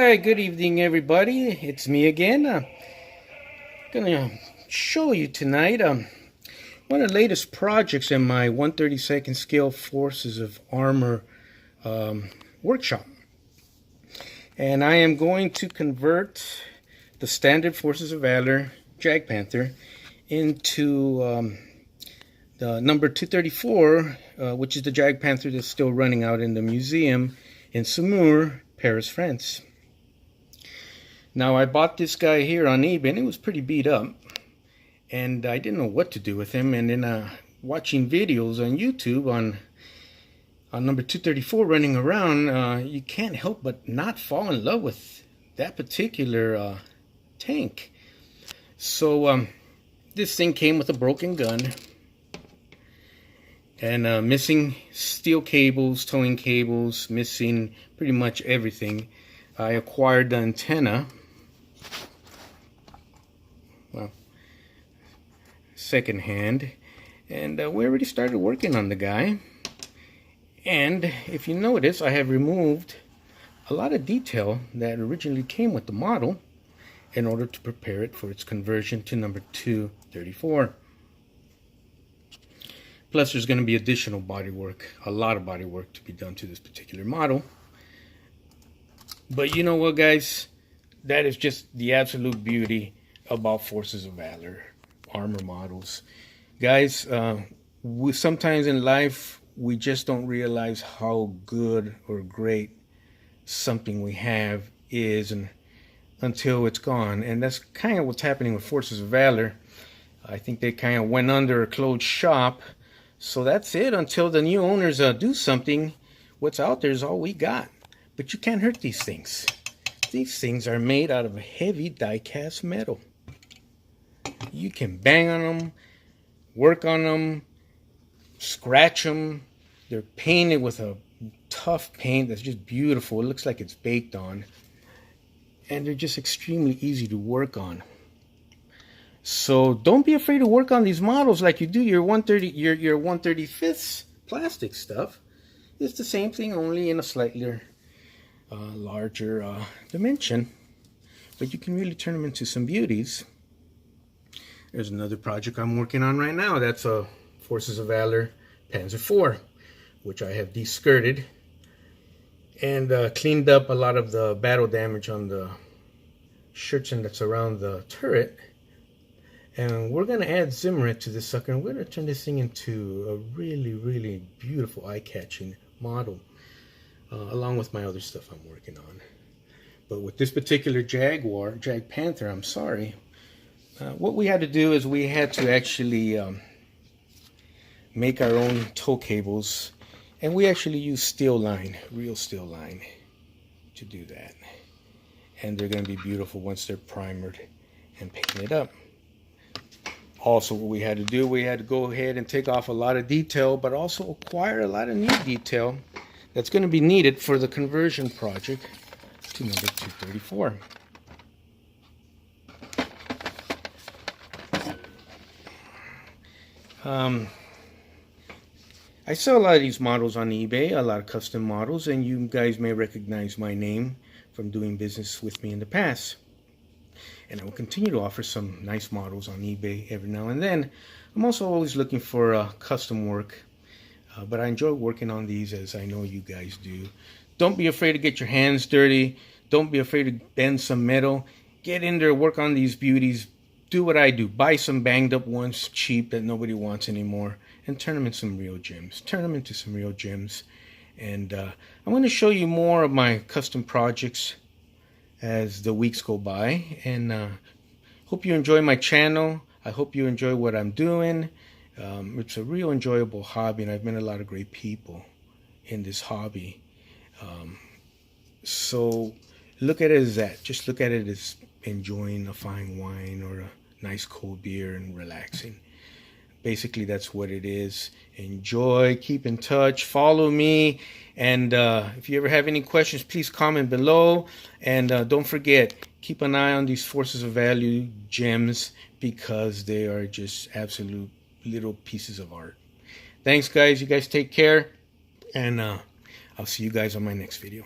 Alright, good evening everybody. It's me again. Gonna show you tonight one of the latest projects in my 1/32 scale Forces of Armor workshop. And I am going to convert the standard Forces of Valor Jagdpanther into the number 234, which is the Jagdpanther that's still running out in the museum in Saumur, Paris, France. Now, I bought this guy here on eBay, and it was pretty beat up, and I didn't know what to do with him. And then watching videos on YouTube on number 234 running around, you can't help but not fall in love with that particular tank. So this thing came with a broken gun and missing steel cables, towing cables, missing pretty much everything. I acquired the antenna, well, secondhand, and we already started working on the guy. And if you notice, I have removed a lot of detail that originally came with the model in order to prepare it for its conversion to number 234. Plus, there's going to be additional body work, a lot of body work to be done to this particular model. But you know what, guys? That is just the absolute beauty about Forces of Valor armor models. Guys, sometimes in life, we just don't realize how good or great something we have is until it's gone. And that's kind of what's happening with Forces of Valor. I think they kind of went under a closed shop. So that's it until the new owners do something. What's out there is all we got. But you can't hurt these things. These things are made out of heavy die-cast metal. You can bang on them, work on them, scratch them. They're painted with a tough paint that's just beautiful. It looks like it's baked on. And they're just extremely easy to work on. So don't be afraid to work on these models like you do your 1/35 plastic stuff. It's the same thing, only in a slightly larger dimension. But you can really turn them into some beauties. There's another project I'm working on right now. That's a Forces of Valor Panzer IV, which I have de-skirted and cleaned up a lot of the battle damage on the shirts that's around the turret. And we're going to add Zimmerit to this sucker, and we're going to turn this thing into a really, really beautiful, eye-catching model, along with my other stuff I'm working on. But with this particular Jagdpanther, I'm sorry, what we had to do is we had to actually make our own tow cables, and we actually use steel line, real steel line, to do that. And they're going to be beautiful once they're primered and painted up. Also, what we had to do, we had to go ahead and take off a lot of detail, but also acquire a lot of new detail that's going to be needed for the conversion project to number 234. I sell a lot of these models on eBay, a lot of custom models, and you guys may recognize my name from doing business with me in the past. And I will continue to offer some nice models on eBay every now and then. I'm also always looking for custom work, but I enjoy working on these, as I know you guys do. Don't be afraid to get your hands dirty. Don't be afraid to bend some metal. Get in there, work on these beauties. Do what I do. Buy some banged up ones, cheap, that nobody wants anymore, and turn them into some real gems. Turn them into some real gems. And I'm going to show you more of my custom projects as the weeks go by, and hope you enjoy my channel. I hope you enjoy what I'm doing. It's a real enjoyable hobby, and I've met a lot of great people in this hobby. So look at it as that. Just look at it as enjoying a fine wine or a nice cold beer and relaxing. Basically, that's what it is. Enjoy, keep in touch, follow me, and if you ever have any questions, please comment below. And don't forget, keep an eye on these Forces of Valor gems, because they are just absolute little pieces of art. Thanks, guys. You guys take care, and I'll see you guys on my next video.